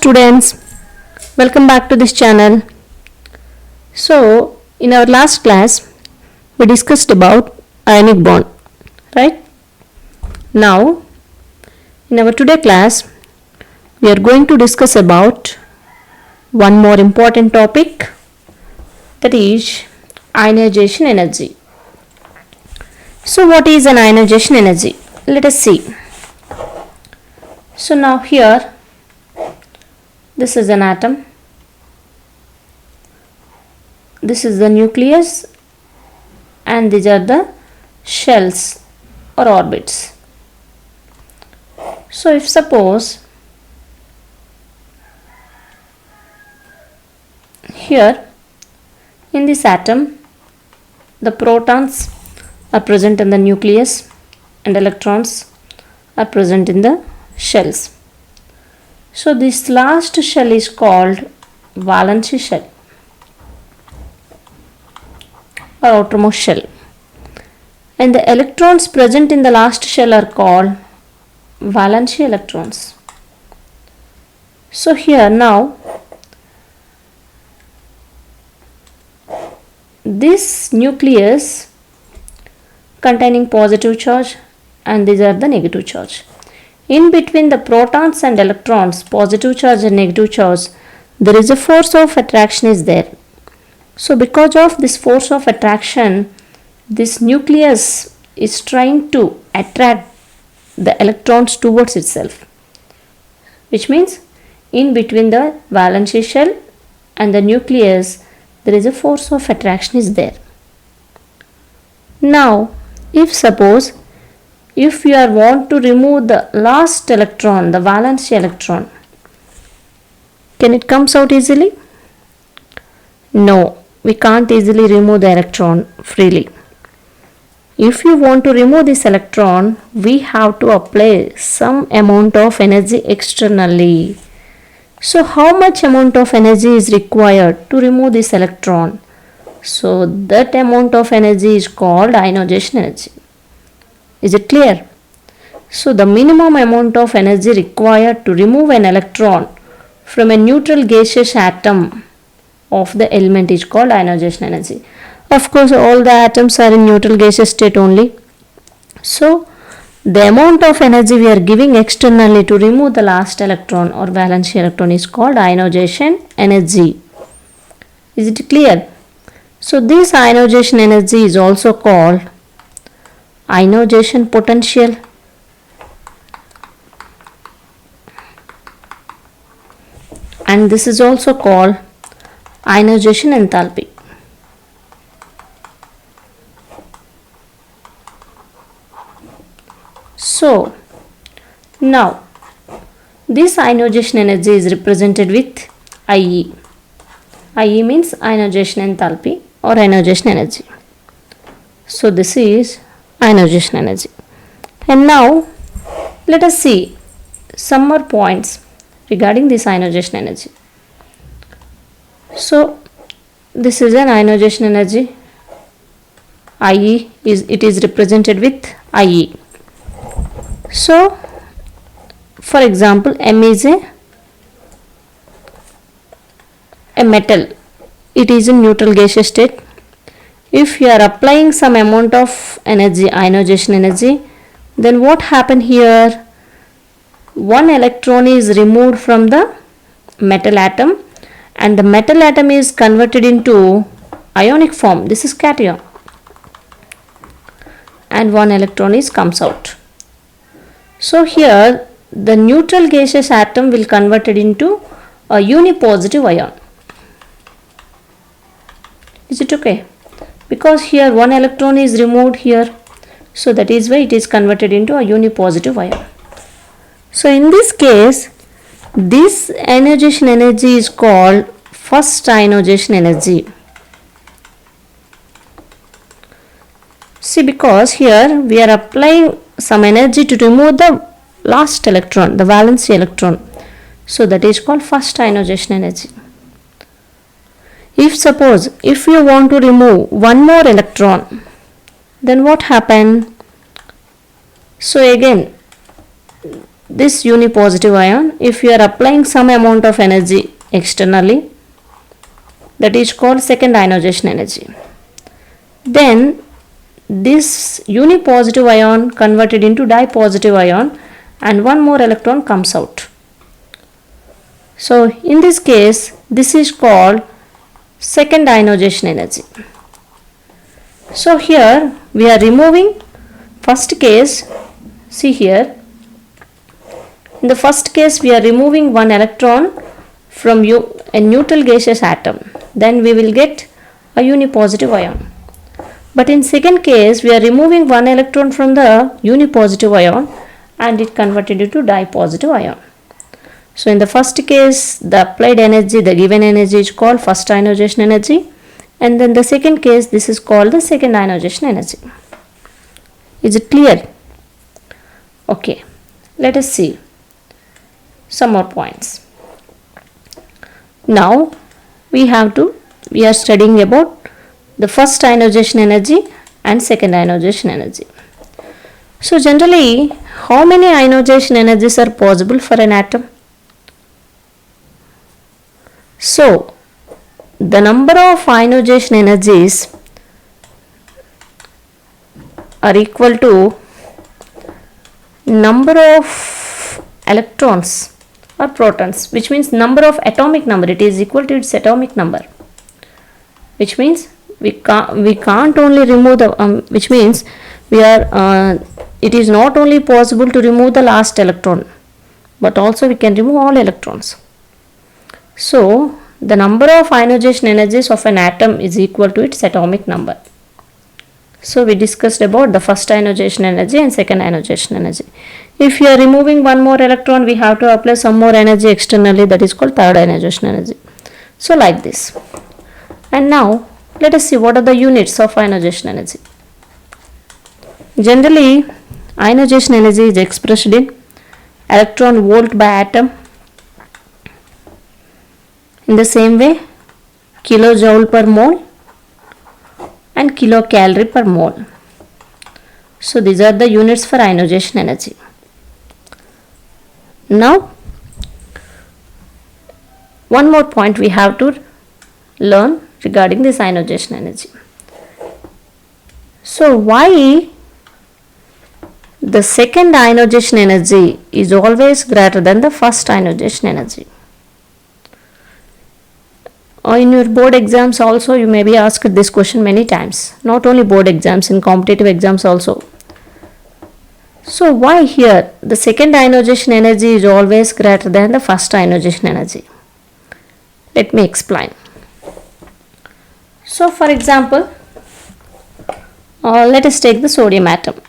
students, welcome back to this channel. So in our last class we discussed about ionic bond, right? Now in our today class we are going to discuss about one more important topic, that is ionization energy. So what is an ionization energy? Let us see. So now here this is an atom, this is the nucleus, and these are the shells or orbits. So if suppose here in this atom the protons are present in the nucleus and electrons are present in the shells. So this last shell is called valence shell or outermost shell, and the electrons present in the last shell are called valence electrons. So here now this nucleus containing positive charge and these are the negative charge. In between the protons and electrons, positive charge and negative charge, there is a force of attraction is there. So because of this force of attraction, this nucleus is trying to attract the electrons towards itself, which means in between the valence shell and the nucleus there is a force of attraction is there. Now if you want to remove the last electron, the valence electron, can it comes out easily? No, we can't easily remove the electron freely. If you want to remove this electron, we have to apply some amount of energy externally. So how much amount of energy is required to remove this electron? So that amount of energy is called ionization energy. Is it clear? So the minimum amount of energy required to remove an electron from a neutral gaseous atom of the element is called ionization energy. Of course all the atoms are in neutral gaseous state only. So the amount of energy we are giving externally to remove the last electron or valence electron is called ionization energy. Is it clear? So this ionization energy is also called ionization potential, and this is also called ionization enthalpy. So now this ionization energy is represented with IE. IE means ionization enthalpy or ionization energy. So this is ionization energy. And now let us see some more points regarding this ionization energy. So this is an ionization energy. It is represented with IE. So for example, M is a metal. It is in neutral gaseous state. If you are applying some amount of energy, ionization energy, then what happen here? One electron is removed from the metal atom and the metal atom is converted into ionic form. This is cation, and one electron comes out. So here the neutral gaseous atom will convert it into a unipositive ion. Is it okay? Because here one electron is removed here, so that is why it is converted into a unipositive ion. So in this case, this ionization energy is called first ionization energy. See, because here we are applying some energy to remove the last electron, the valence electron. So that is called first ionization energy. If you want to remove one more electron, then what happen? So again this unipositive ion, if you are applying some amount of energy externally, that is called second ionization energy, then this unipositive ion converted into dipositive ion and one more electron comes out. So in this case, this is called second ionization energy. So here we are removing first case. See here, in the first case we are removing one electron from a neutral gaseous atom, then we will get a unipositive ion. But in second case we are removing one electron from the unipositive ion and it converted into dipositive ion. So in the first case, the applied energy, the given energy is called first ionization energy, and then the second case, this is called the second ionization energy. Is it clear? Okay, let us see some more points. Now we are studying about the first ionization energy and second ionization energy. So generally, how many ionization energies are possible for an atom? So the number of ionization energies are equal to number of electrons or protons, which means number of atomic number. It is equal to its atomic number, which means we can't only remove the which means it is not only possible to remove the last electron, but also we can remove all electrons. So the number of ionization energies of an atom is equal to its atomic number. So we discussed about the first ionization energy and second ionization energy. If you are removing one more electron, we have to apply some more energy externally, that is called third ionization energy. So like this. And now let us see what are the units of ionization energy. Generally, ionization energy is expressed in electron volt by atom. In the same way, kilojoule per mole and kilocalorie per mole. So these are the units for ionization energy. Now one more point we have to learn regarding this ionization energy. So why the second ionization energy is always greater than the first ionization energy? In your board exams also you may be asked this question many times, not only board exams, in competitive exams also. So why here the second ionization energy is always greater than the first ionization energy? Let me explain. So for example, let us take the sodium atom.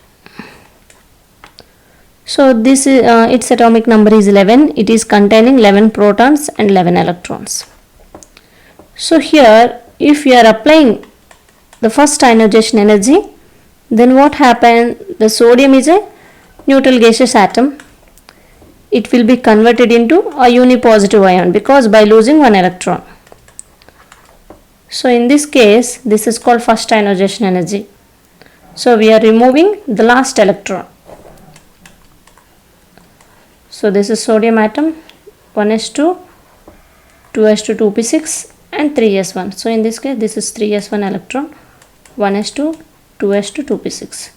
So this is its atomic number is 11. It is containing 11 protons and 11 electrons. So here, if we are applying the first ionization energy, then what happens? The sodium is a neutral gaseous atom. It will be converted into a unipositive ion because by losing one electron. So in this case, this is called first ionization energy. So we are removing the last electron. So this is sodium atom, 1s2, 2s2, 2p6 and 3s1. So in this case, this is 3s1 electron, 1s2, 2s2, 2p6.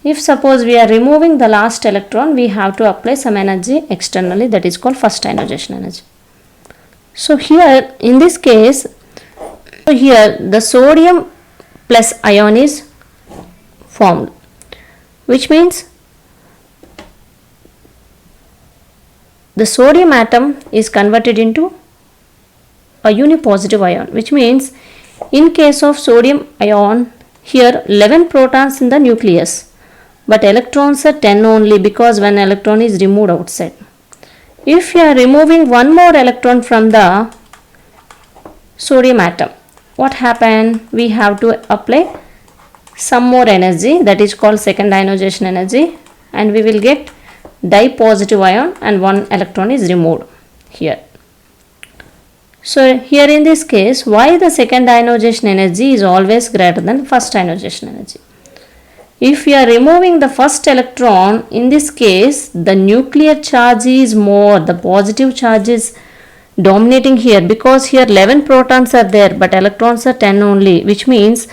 If suppose we are removing the last electron, we have to apply some energy externally, that is called first ionization energy. So here in this case, here the sodium plus ion is formed, which means the sodium atom is converted into a unipositive ion, which means in case of sodium ion, here 11 protons in the nucleus, but electrons are 10 only because one electron is removed outside. If you are removing one more electron from the sodium atom, what happened? We have to apply some more energy, that is called second ionization energy, and we will get dipositive ion and one electron is removed here. So here in this case, why the second ionization energy is always greater than first ionization energy? If we are removing the first electron, in this case the nuclear charge is more, the positive charge is dominating here, because here 11 protons are there but electrons are 10 only, which means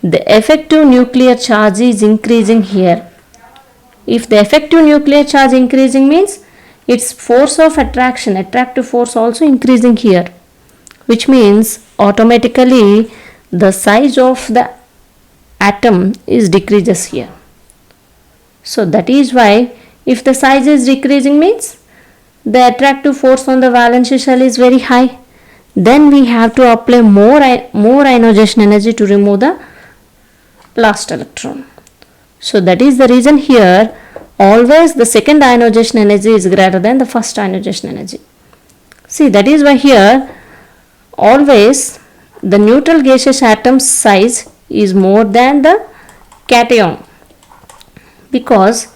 the effective nuclear charge is increasing here. If the effective nuclear charge increasing means its force of attraction, attractive force also increasing here, which means automatically the size of the atom is decreases here. So that is why if the size is decreasing means the attractive force on the valence shell is very high, then we have to apply more ionization energy to remove the last electron. So that is the reason here always the second ionization energy is greater than the first ionization energy. See, that is why here always the neutral gaseous atom's size is more than the cation, because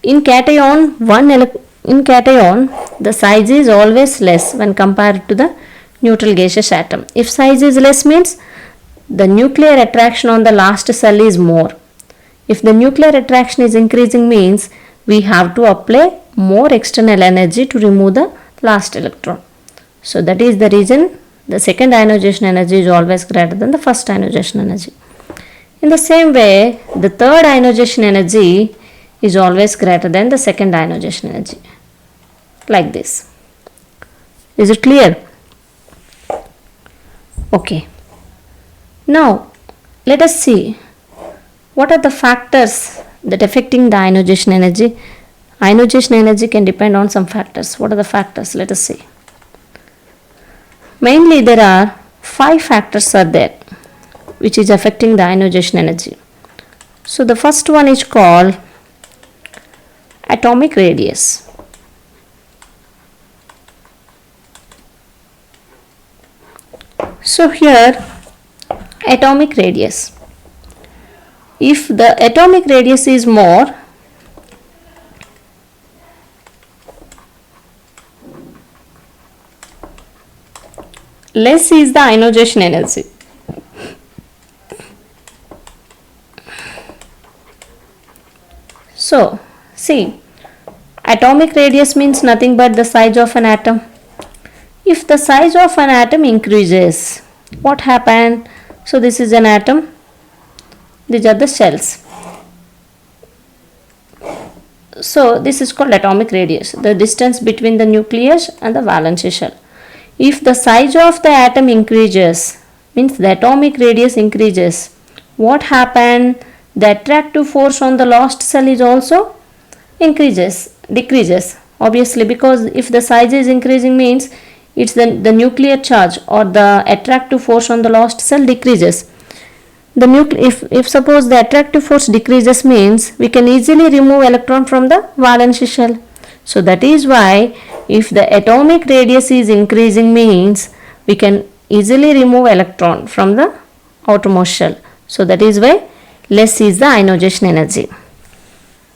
in cation the size is always less when compared to the neutral gaseous atom. If size is less means the nuclear attraction on the last cell is more. If the nuclear attraction is increasing means we have to apply more external energy to remove the last electron. So that is the reason the second ionization energy is always greater than the first ionization energy. In the same way, the third ionization energy is always greater than the second ionization energy. Like this. Is it clear? Okay. Now, let us see what are the factors that affecting the ionization energy. Ionization energy can depend on some factors. What are the factors? Let us see. Mainly there are 5 factors are there which is affecting the ionization energy. So the first one is called atomic radius. So here atomic radius. If the atomic radius is more, less is the ionization energy. So, see, atomic radius means nothing but the size of an atom. If the size of an atom increases, what happens? So, this is an atom, these are the shells. So, this is called atomic radius, the distance between the nucleus and the valence shell. If the size of the atom increases, means the atomic radius increases, what happens? The attractive force on the lost cell is also decreases, obviously, because if the size is increasing means it's the nuclear charge or the attractive force on the lost cell decreases. If suppose the attractive force decreases means we can easily remove electron from the valence shell. So that is why if the atomic radius is increasing means we can easily remove electron from the outermost shell. So that is why less is the ionization energy.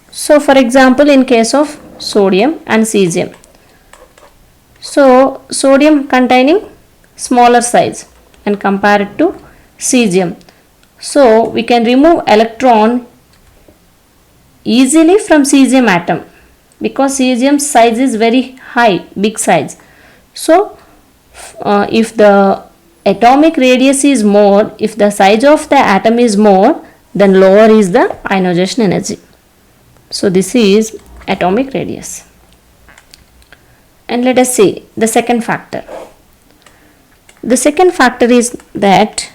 So for example, in case of sodium and cesium. So sodium containing smaller size and compare it to cesium. So we can remove electron easily from cesium atom because cesium's size is very high, big size. So if the atomic radius is more, if the size of the atom is more, then lower is the ionization energy. So this is atomic radius. And let us see the second factor. The second factor is that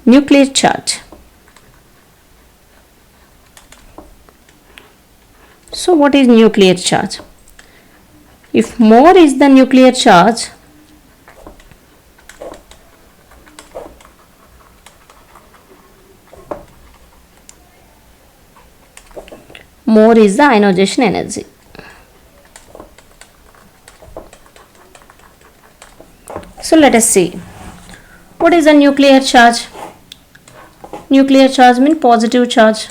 nuclear charge. So what is nuclear charge? If more is the nuclear charge, more is the ionization energy. So let us see. What is a nuclear charge? Nuclear charge means positive charge.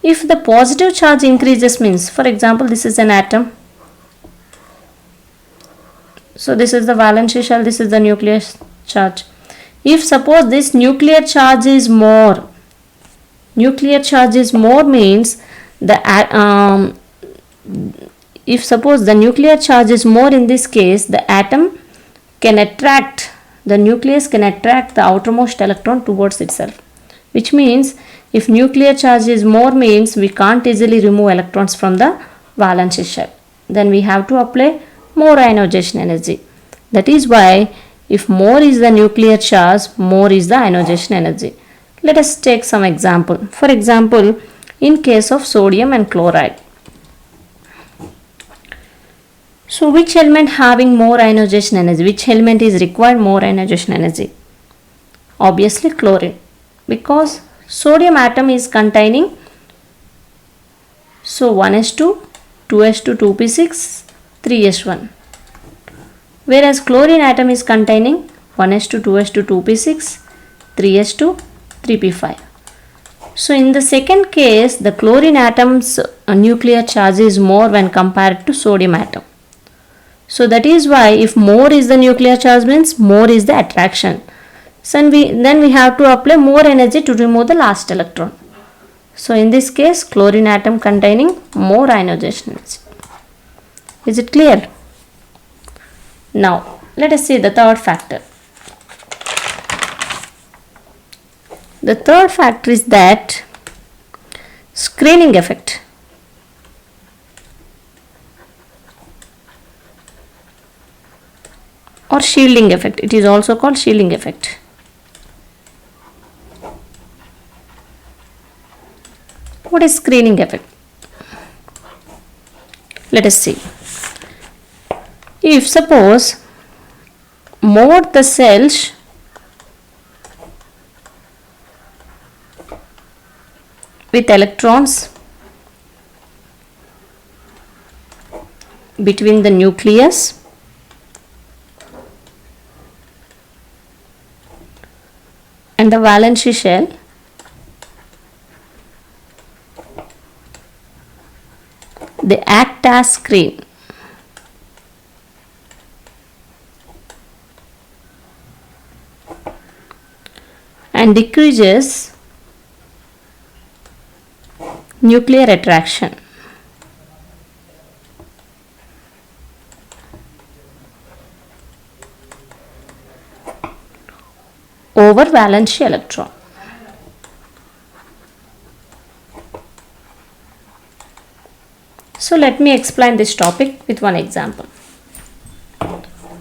If the positive charge increases means, for example, this is an atom. So this is the valence shell, this is the nuclear charge. If suppose this nuclear charge is more, Nuclear charge is more means if suppose the nuclear charge is more, in this case the atom can attract, the nucleus can attract the outermost electron towards itself, which means if nuclear charge is more means we can't easily remove electrons from the valence shell. Then we have to apply more ionization energy. That is why if more is the nuclear charge, more is the ionization energy. Let us take some example. For example, in case of sodium and chloride. So which element having more ionization energy? Which element is required more ionization energy? Obviously chlorine, because sodium atom is containing, so 1s2, 2s2, 2p6, 3s1. Whereas chlorine atom is containing 1s2, 2s2, 2p6, 3s2, 3p5. So in the second case, the chlorine atom's nuclear charge is more when compared to sodium atom. So that is why if more is the nuclear charge means more is the attraction. So then we have to apply more energy to remove the last electron. So in this case, chlorine atom containing more ionization energy. Is it clear? Now let us see the third factor. The third factor is that screening effect. Or shielding effect. It is also called shielding effect. What is screening effect? Let us see. If suppose more the cells with electrons between the nucleus and the valence shell, they act as screen. And decreases nuclear attraction. Over valence electron. So let me explain this topic with one example.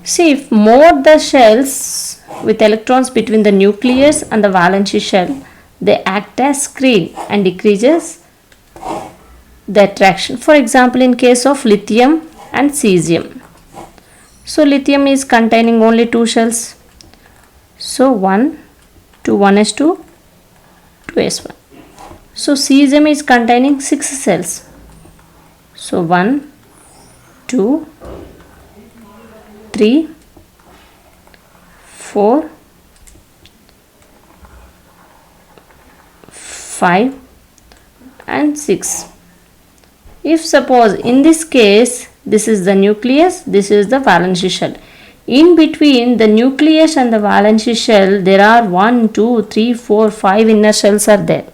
See, if more the shells with electrons between the nucleus and the valence shell, they act as screen and decreases the attraction. For example, in case of lithium and cesium. So lithium is containing only two shells. So 1 to 1s2, 2s1. So cesium is containing 6 cells. So 1, 2, 3, 4, 5 and 6. If suppose in this case this is the nucleus, this is the valence shell. In between the nucleus and the valence shell there are 1, 2, 3, 4, 5 inner shells are there.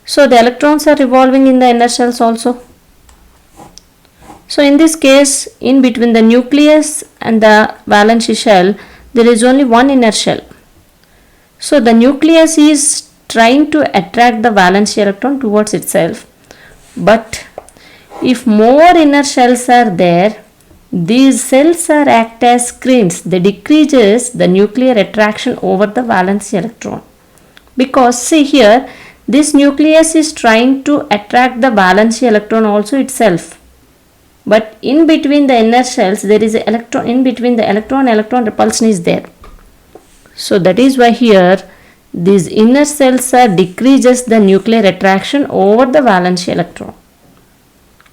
So the electrons are revolving in the inner shells also. So in this case, in between the nucleus and the valence shell there is only one inner shell. So the nucleus is trying to attract the valence electron towards itself. But if more inner shells are there, these cells are act as screens. They decreases the nuclear attraction over the valence electron. Because see here, this nucleus is trying to attract the valence electron also itself. But in between the inner shells there is an electron, in between the electron repulsion is there. So that is why here these inner cells are decreases the nuclear attraction over the valence electron.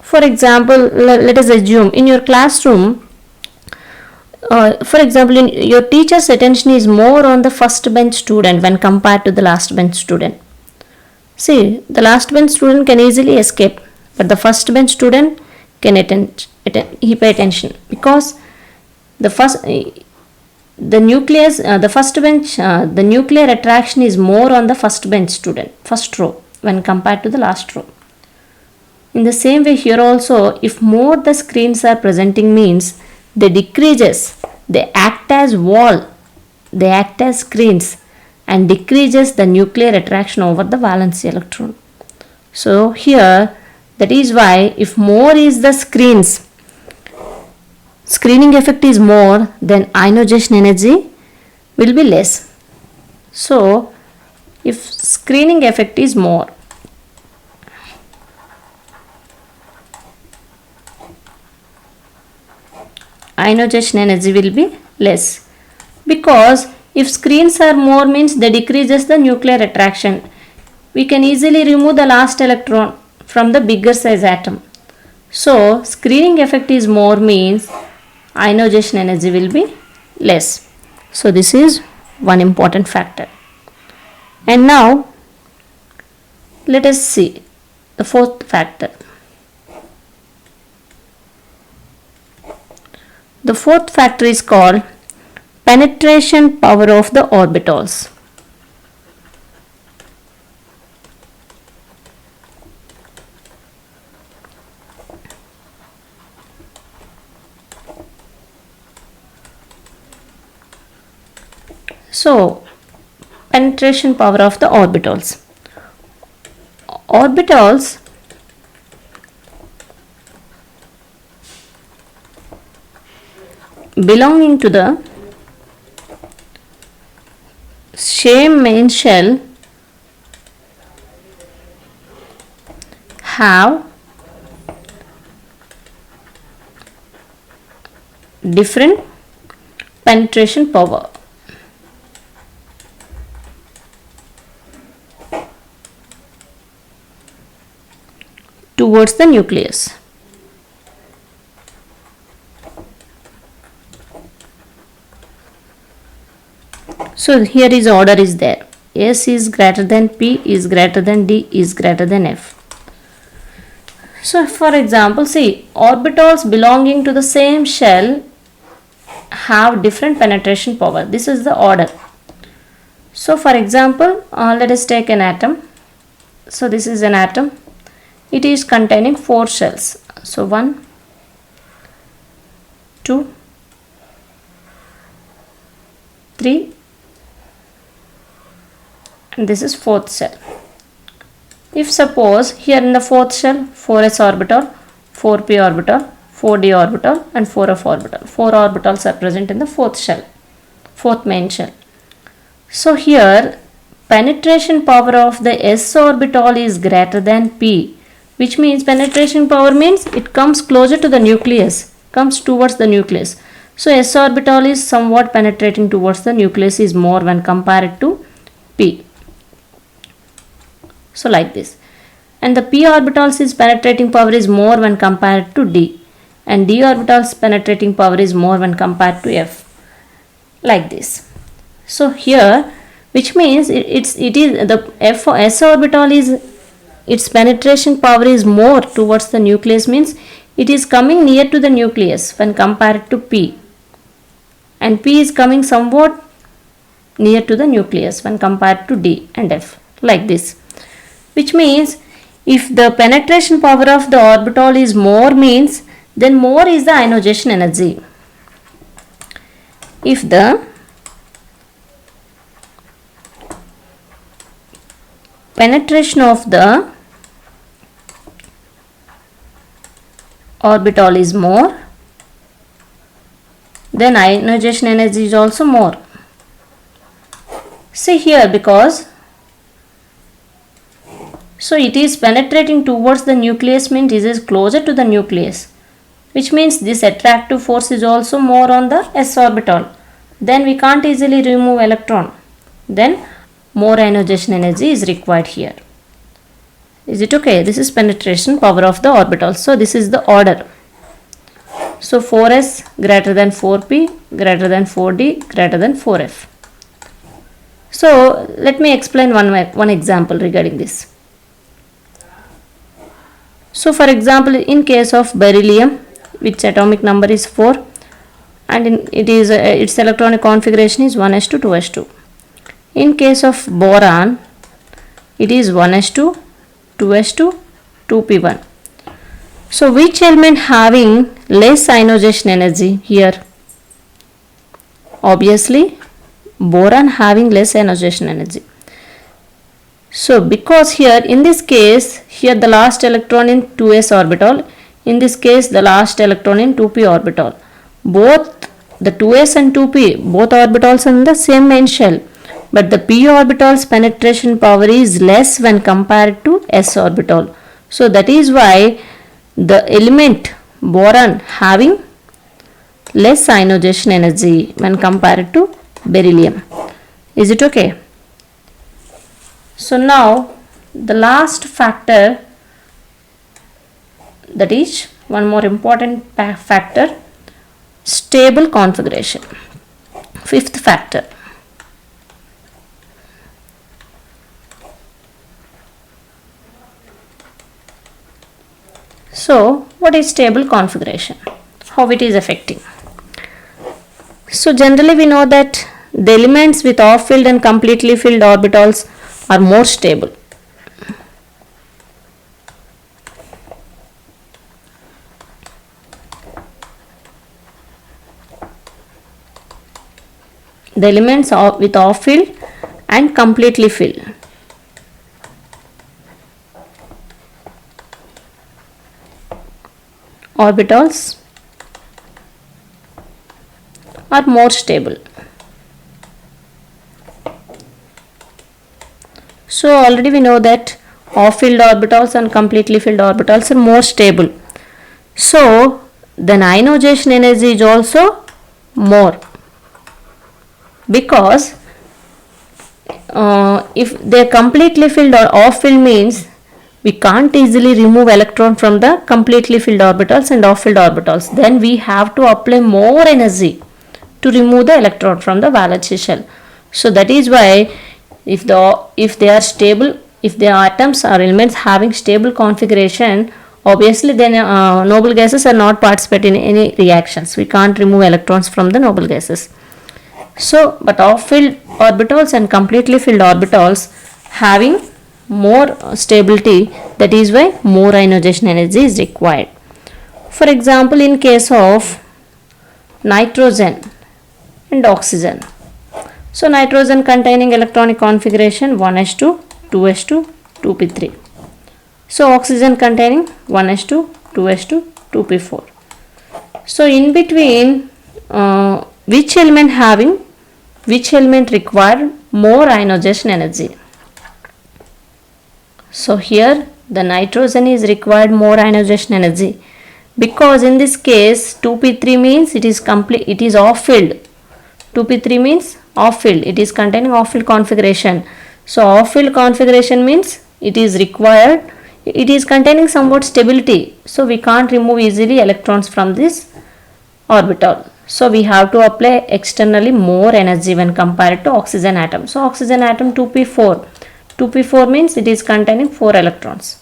For example, let us assume in your classroom, for example, your teacher's attention is more on the first bench student when compared to the last bench student. See, the last bench student can easily escape, but the first bench student can pay attention, because the first, the nucleus, the first bench, the nuclear attraction is more on the first bench student, first row when compared to the last row. In the same way here also, if more the screens are presenting means they decreases, they act as wall, they act as screens and decreases the nuclear attraction over the valence electron. So here that is why if more is the screens, screening effect is more, then ionization energy will be less. So if screening effect is more, ionization energy will be less, because if screens are more means they decreases the nuclear attraction. We can easily remove the last electron from the bigger size atom. So screening effect is more means ionization energy will be less. So this is one important factor. And now let us see the fourth factor. The fourth factor is called penetration power of the orbitals. So, penetration power of the orbitals. Orbitals belonging to the same main shell have different penetration power. Towards the nucleus. So here is order is there. S is greater than P is greater than D is greater than F. So for example, see, orbitals belonging to the same shell have different penetration power. This is the order. So for example, let us take an atom. So this is an atom. It is containing 4 shells. So 1, 2, 3, and this is 4th shell. If suppose here in the 4th shell 4s orbital, 4p orbital, 4d orbital and 4f orbital. 4 orbitals are present in the 4th shell, 4th main shell. So here penetration power of the s orbital is greater than p, which means penetration power means it comes closer to the nucleus, comes towards the nucleus. So s orbital is somewhat penetrating towards the nucleus is more when compared to p. So like this. And the p orbitals is penetrating power is more when compared to d, and d orbitals penetrating power is more when compared to f. Like this. So here, which means it is the s orbital is its penetration power is more towards the nucleus, means it is coming near to the nucleus when compared to p, and p is coming somewhat near to the nucleus when compared to d and f, like this. Which means if the penetration power of the orbital is more means then more is the ionization energy. If the penetration of the orbital is more, then ionization energy is also more. See here, because so it is penetrating towards the nucleus means it is closer to the nucleus, which means this attractive force is also more on the s orbital. Then we can't easily remove electron. Then more ionization energy is required here. Is it okay? This is penetration power of the orbital. So this is the order. So 4s greater than 4p greater than 4d greater than 4f. So let me explain one example regarding this. So for example, in case of beryllium, which atomic number is 4, and its electronic configuration is 1s2 2s2. In case of boron, it is 1s2 2s2 2p1. So which element having less ionization energy here? Obviously boron having less ionization energy. So because here in this case, here the last electron in 2s orbital, in this case the last electron in 2p orbital. Both the 2s and 2p, both orbitals are in the same main shell, but the p orbital's penetration power is less when compared to s orbital. So that is why the element boron having less ionization energy when compared to beryllium. Is it okay? So now the last factor, that is one more important factor, stable configuration. Fifth factor. So what is stable configuration? How it is affecting? So generally we know that the elements with off filled and completely filled orbitals are more stable. The elements with off filled and completely filled orbitals are more stable. So already we know that off filled orbitals and completely filled orbitals are more stable. So then ionization energy is also more, because if they are completely filled or off filled means we can't easily remove electron from the completely filled orbitals and off filled orbitals. Then we have to apply more energy to remove the electron from the valence shell. So that is why if they are stable, if the atoms or elements having stable configuration, obviously then noble gases are not participating in any reactions. We can't remove electrons from the noble gases. So but off filled orbitals and completely filled orbitals having more stability, that is why more ionization energy is required. For example, in case of nitrogen and oxygen. So nitrogen containing electronic configuration 1s2 2s2 2p3. So oxygen containing 1s2 2s2 2p4. So in between which element require more ionization energy? So here the nitrogen is required more ionization energy, because in this case 2p3 means it is off filled. 2p3 means off filled, it is containing off filled configuration. So off filled configuration means it is required, it is containing somewhat stability, so we can't remove easily electrons from this orbital. So we have to apply externally more energy when compared to oxygen atom. So oxygen atom 2p4. 2p4 means it is containing 4 electrons.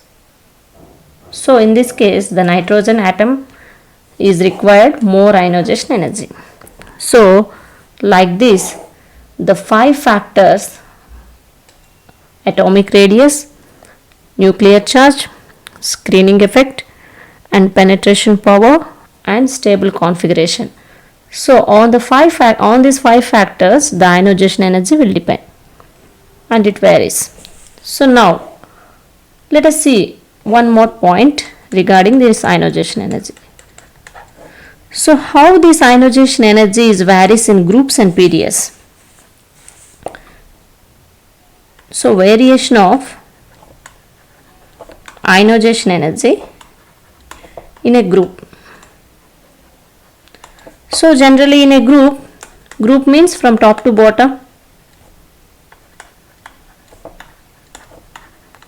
So in this case the nitrogen atom is required more ionization energy. So like this, the 5 factors: atomic radius, nuclear charge, screening effect, and penetration power, and stable configuration. So on these 5 factors the ionization energy will depend, and it varies. So now let us see one more point regarding this ionization energy. So how this ionization energy varies in groups and periods. So variation of ionization energy in a group. So generally in a group means from top to bottom.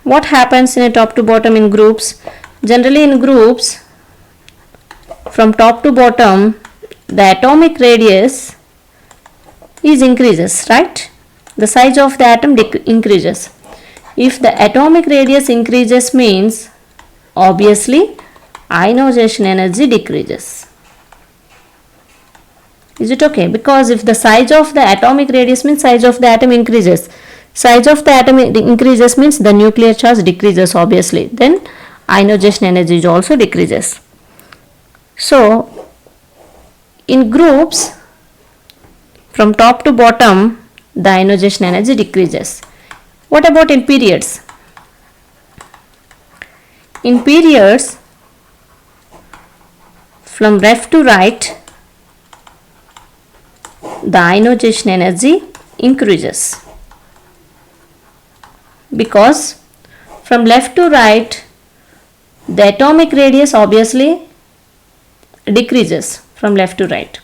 What happens in a top to bottom in groups? Generally in groups, from top to bottom, the atomic radius is increases, right? The size of the atom increases. If the atomic radius increases means obviously ionization energy decreases. Is it okay? Because if the size of the atomic radius means size of the atom increases. Size of the atom increases means the nuclear charge decreases obviously. Then ionization energy also decreases. So in groups from top to bottom the ionization energy decreases. What about in periods? In periods from left to right the ionization energy increases, because from left to right the atomic radius obviously decreases from left to right.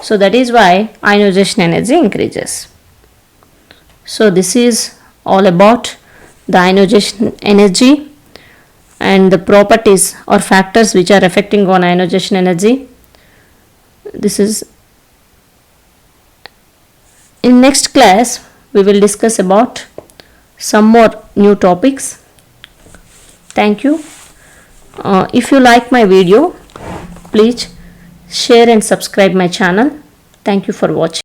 So that is why ionization energy increases. So this is all about the ionization energy and the properties or factors which are affecting on ionization energy. This is in next class we will discuss about some more new topics. Thank you. If you like my video, please share and subscribe my channel. Thank you for watching.